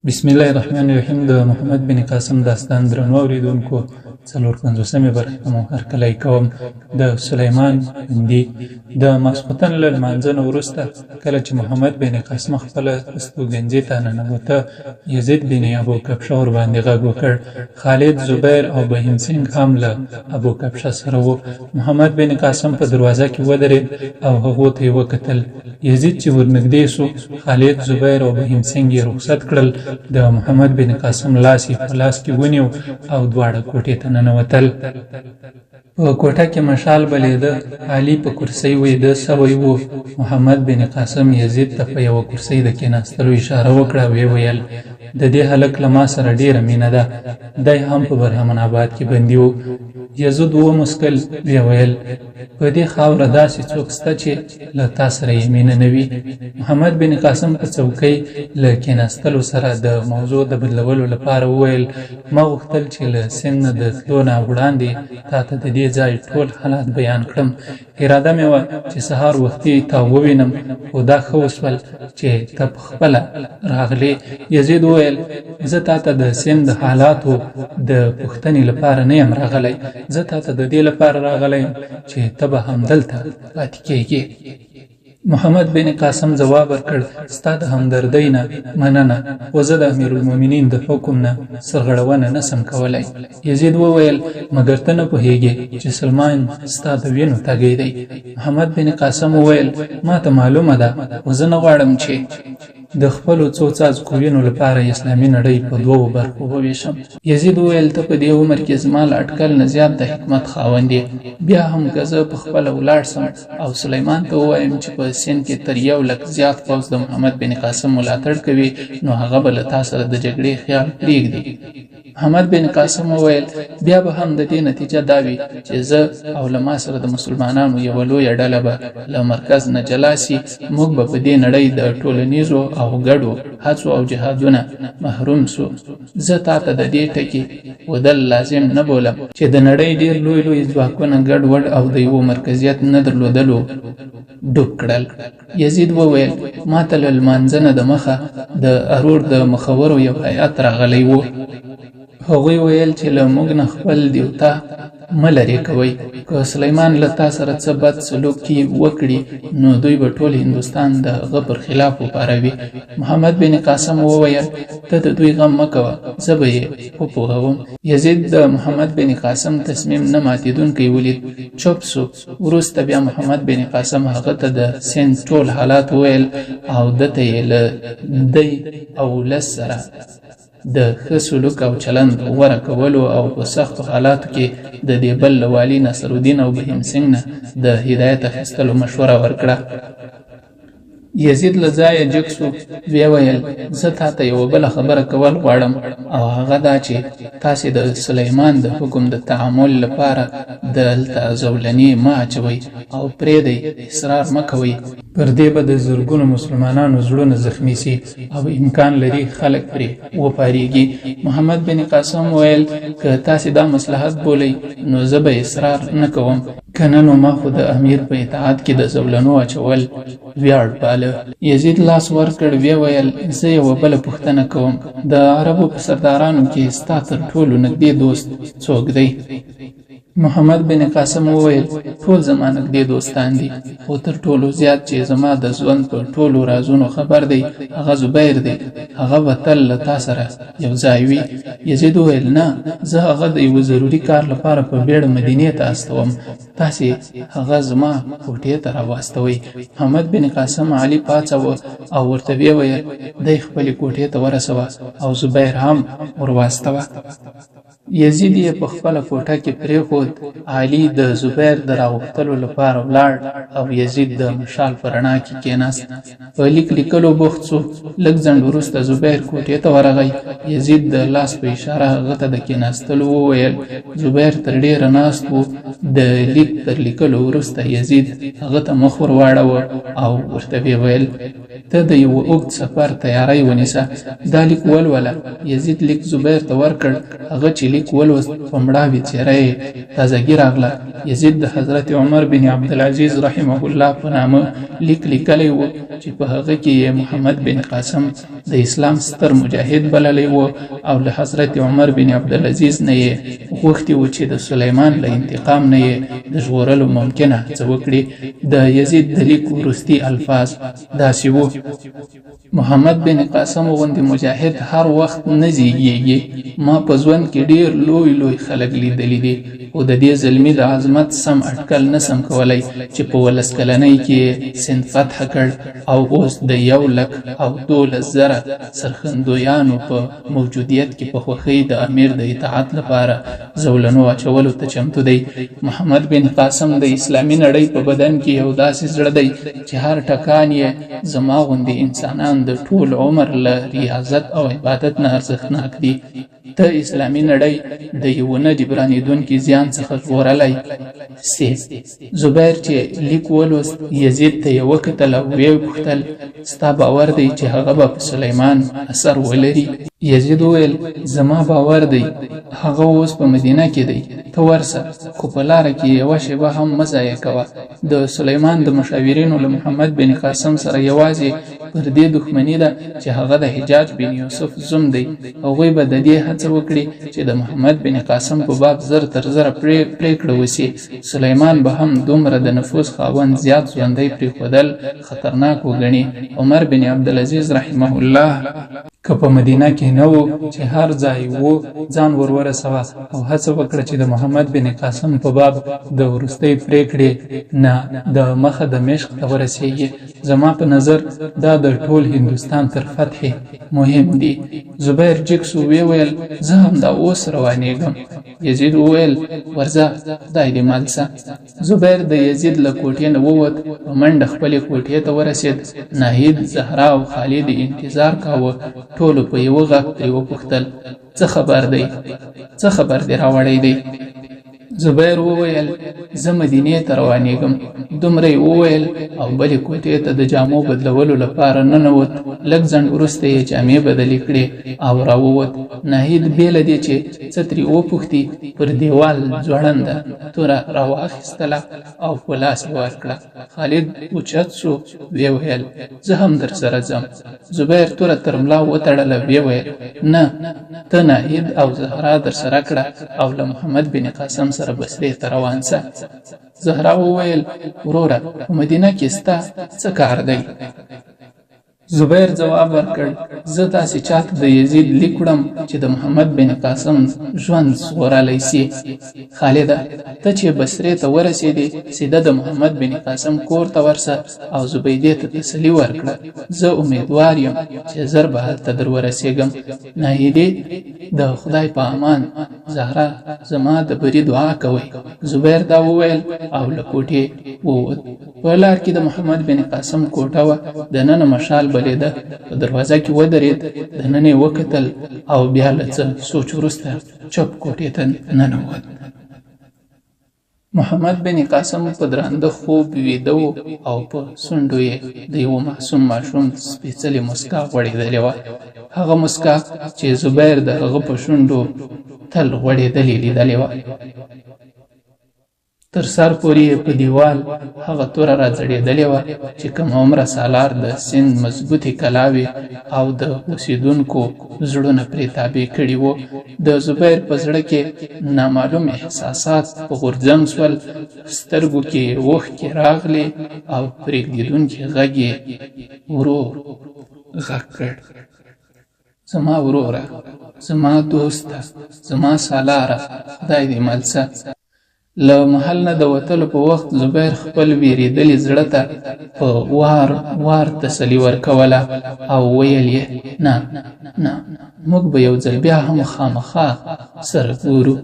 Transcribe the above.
بسم الله الرحمن الرحیم. د محمد بن قاسم داستان درنو اوریدونکو 450مې برخه مو هرکلی کوم. د سلیمان هندي د ماسخوتن له لمانځه نه وروسته کله چې محمد بن قاسم خپله استوګنځي ته ننوته، یزید بن ابو کبشه ورباندې غږ وکړ. خالد، زبیر او بهیم سنګ هم له ابو کبشه سره وو. محمد بن قاسم په دروازه کې ودرېد او هغو ته یې وکتل. یزید چې ورنږدې سو، خالد، زبیر او بهیم سنګ یې رخصت کړل. د محمد بن قاسم لاس یې په لاس کې ونیو او دواړه کوټې ته ننوتل. په کوټه کې مشال بلېده. علي په کرسۍ ویده سوی و. محمد بن قاسم یزید ته په یوه کرسۍ د کېناستلو اشاره وکړه. ویې ویل: د دې هلک له ما سره ډېره مینه ده. دی هم په برهمن آباد کې بندي و. یزید وموسکل. ویې ویل: په دې خاوره داسې څوک شته چې له تا سره یې مینه نه وي؟ محمد بن قاسم په څوکۍ له کېناستلو سره د موضوع د بدلولو لپاره وویل: ما غوښتل چې له سند نه د تلو نه وړاندې تا ته د دې ځای ټول حالات بیان کړم. اراده مې وه چې سهار وختي تا ووینم، خو دا ښه وسول چې ته پخپله راغلې. یزید وویل: زه تا ته د سند د حالاتو د پوښتنې لپاره نه یم راغلی، زه تا ته د دې لپاره راغلی یم چې ته به همدلته پاتې کېږې. محمد بن قاسم ځواب ورکړ: ستا د همدردۍ نه مننه، خو زه د امیرالمؤمنین د حکم نه سرغړونه نسم کولی. یزید وویل: مګر ته نه پوهېږې چې سلمان ستا د وینو تږی دی؟ محمد بن قاسم وویل: ما ته معلومه ده، خو زه نه غواړم چې د خپلو څو څاڅکو وینو لپاره اسلامي نړۍ په دوو برخو وویشم. یزید وویل: ته په دې عمر کې زما له اټکل نه زیات د حکمت خاوند یې. بیا هم که زه پخپله ولاړ سم او سلیمان ته ووایم چې په سند کې تر 100,000 زیات پوځ د محمد بن قاسم ملاتړ کوي، نو هغه به له تا سره د جګړې خیال پرېږدي. محمد بن قاسم وویل: بیا به هم د دې نتیجه دا وي چې زه او له ما سره د مسلمانانو یوه لویه ډله به له مرکز نه جلا سي. موږ به په دې نړۍ د ټولنیزو او ګډو هڅو او جهادونه محروم سو. زه تا ته د دې ټکي ودل لازم نه بولم چې د نړۍ ډېر لوی لوی ځواکونه ګډ وډ او د یوه مرکزیت نه درلودلو ډوب کړل. یزید وویل: ما ته له لمانځه نه د مخه د ارور د مخورو یو هیات راغلی و. هغوی ویل چې له موږ نه خپل دیوتا مه لرې کوئ. که سلیمان له تا سره څه بد سلوک کې وکړي، نو دوی به ټول هندوستان د هغه پر خلاف وپاروي. محمد بن قاسم وویل: ته د دوی غم مه کوه، زه به یې وپوهوم. یزید د محمد بن قاسم تصمیم نه ماتېدونکی ولید. چوپ سو. وروسته بیا محمد بن قاسم هغه ته د سند ټول حالات وویل او دته یې له دی او ولس سره د ښه سلوک او چلند غوره کولو او په سختو حالاتو کې د دې بل له والي نصرالدین او بهیم سنګ نه د هدایت اخیستلو مشوره ورکړه. یزید له ځایه جګ سو. ویې ویل: زه تا ته یوه بله خبره کول غواړم، او هغه دا چې تاسې د سلیمان د حکم د تعامل لپاره دلته زولنې مه اچوئ او پرېږدئ، اصرار مه کوئ. پر دې به د زرګونو مسلمانانو زړونه زخمی سي او امکان لري خلک پرې وپارېږي. محمد بن قاسم ویل: که تاسې دا مصلحت بولئ، نو زه به اصرار نه کوم، که نه نو ما خو د امیر په اطاعت کې د زولنو اچول ویاړ باله. یزید لاس ورکړ. ویې ویل: زه یوه بله پوښتنه کوم. د عربو په سردارانو کې ستا تر ټولو نږدې دوست څوک دی؟ محمد بن قاسم وویل: ټول زما نږدې دوستان دي، خو تر ټولو زیات چې زما د ژوند په ټولو رازونو خبر دی، هغه زبیر دی. هغه به تل له تا سره یو ځای وي. یزید وویل: نه، زه هغه د یوه ضروري کار لپاره په بیړه مدینې ته استوم، تاسې هغه زما کوټې ته راواستوئ. محمد بن قاسم علي پاڅاوه او ورته ویې ویل: دی خپلې کوټې ته ورسوه او زبیر هم ورواستوه. یزید یې په خپله کوټه کې پرېښود. علي د زبیر د راغوښتلو لپاره ولاړ او یزید د مشال په رڼا کې کېناست. په لیک لیکلو بوخت سو. لږ ځنډ وروسته زبیر کوټې ته ورغی. یزید د لاس په اشاره هغه ته د کېناستلو وویل. زبیر تر ډېره ناست و. د لیک تر لیکلو وروسته یزید هغه ته مخ ور واړوه او ورته ویې ویل: ته د یوه اوږد سفر تیاری ونیسه. دا لیک ولوله. یزید لیک زبیر ته ورکړ. هغه چې لیک لیک ولوست په مړاوي څېره یې تازګي راغله. یزید د حضرت عمر بن عبدالعزیز رحمه الله په نامه لیک لیکلی و چې په هغه کې یې محمد بن قاسم د اسلام ستر مجاهد بللی و او له حضرت عمر بن عبدالعزیز نه یې غوښتي و چې د سلیمان له انتقام نه یې د ژغورلو ممکنه هڅه وکړي. د یزید د لیک وروستي الفاظ داسې وو: محمد بن قاسم غوندې مجاهد هر وخت نه زیږیږي. ما په ژوند کې ډیر لوی خلک لیدلی دي خو د دې زلمي د عظمت سم اټکل نسم کولی چې په 11 کلنۍ کې سند فتح کړ او اوس د 1,12,000 سرخندویانو په موجودیت کې په خوښۍ د امیر د اطاعت لپاره زولنو اچولو ته چمتو دی. محمد بن قاسم د اسلامي نړۍ په بدن کې یو داسې زړه دی چې هر ټکان یې زما غوندې انسانان د ټول عمر له ریاضت او عبادت نه ارزښتناک دي. ته اسلامي نړۍ د یو نه جبرانېدونکي زیان څخه ژغورلی سې. زبیر چې لیک ولوست یزید ته یې وکتل او ویې پوښتل: ستا باور دی چې هغه به په سلیمان اثر ولري؟ یزید وویل: زما باور دی، هغه اوس په مدینه کې دی، ته ورسه، خو په لاره کې یوه شیبه هم مه ضایع کوه. د سلیمان د مشاورینو له محمد بن قاسم سره یوازې پر دې دښمني ده چې هغه د حجاج بن یوسف زوم دی. هغوی به د دې هڅه وکړي چې د محمد بن قاسم په باب زر تر زره پرېکړه وسي. سلیمان به هم دومره د نفوذ خاوند زیات ژوندی پرېښودل خطرناک وګڼي. عمر بن عبدالعزیز رحمه الله که په مدینه کې نه و چې هر ځای و ځان ورسوه او هڅه وکړه چې د محمد بن قاسم په باب د وروستۍ پرېکړې نه د مخه د مشق ته ورسېږي. زما په نظر دا د ټول هندوستان تر فتح مهم دی. زبیر جکسو ویل: زه هم دا اوس روانېږم. یزید وویل: ورځه، خدای دې مل شه. زبیر د یزید له کوټې نه ووت، په منډه خپلې کوټې ته ورسېد. ناهید، زهرا او خالد انتظار کاوه. ټولو په یوه غږ ترې وپوښتل: څه خبر دی؟ څه خبر دې راوړی دی؟ زبیر وویل: زه مدینې ته روانېږم. دومره یې وویل او بلې کوټې ته د جامو بدلولو لپاره ننوت. لږ ځنډ وروسته یې جامې بدلې کړې او راووت. ناهید بې له دې چې څه ترې وپوښتي پر دیوال ځوړنده توره راواخیستله او په لاس یې ورکړه. خالد اوچت شو، ویې ویل: زه هم در سره ځم. زبیر توره تر ملا وتړله، ویې ویل: نه، ته ناهید او زهرا در سره کړه او له محمد بن قاسم سره بصرې ته روان شه. زهرا وویل: وروره، په مدینه کې ستا څه کار دی؟ زبیر ځواب ورکړ: زه تاسې چاته د یزید لیک وړم چې د محمد بن قاسم ژوند ژغورلی سي. خالده، ته چې بصرې ته ورسېدې، سیده د محمد بن قاسم کور ته ورسه او زبیدې ته تسلي ورکړه. زه امیدوار یم چې ژر به هلته در ورسېږم. ناهیدې: د خدای په امان. زهرا: زما د بري دعا کوئ. زبیر دا وویل او له کوټې ووت. په لار کې د محمد بن قاسم کوټه وه. د ننه مشال بلیده. په دروازه کې ودرېد، د ننه یې وکتل او بیا له څه سوچ وروسته چپ کوټې ته ننوت. محمد بن قاسم په درانده خوب ویده و او په شونډو یې د یوه معصوم ماشوم سپېڅلې مسکا غوړېدلې وه. هغه مسکا چې زبیر د هغه په شونډو تل غوړېدلې لیدلې وه. تر سر پورې په دیوال هغه توره راځړېدلې وه چې کوم عمره سالار د سند مضبوطې کلاوې او د اوسېدونکو زړونه پرې تابع کړي وو. د زبیر په زړه کې نامعلوم احساسات په غورځنګ شول. سترګو کې اوښکې راغلې او پرېږدېدونکي غږ یې ورو غږ کړ: زما وروره، زما دوسته، زما سالاره، خدای دې مل شه. له محل نه د وتلو په وخت زبیر خپل ویرېدلي زړه ته په وار تسلي ورکوله او ویل یې: نه، موږ به یو ځل بیا هم خامخا سره ګورو.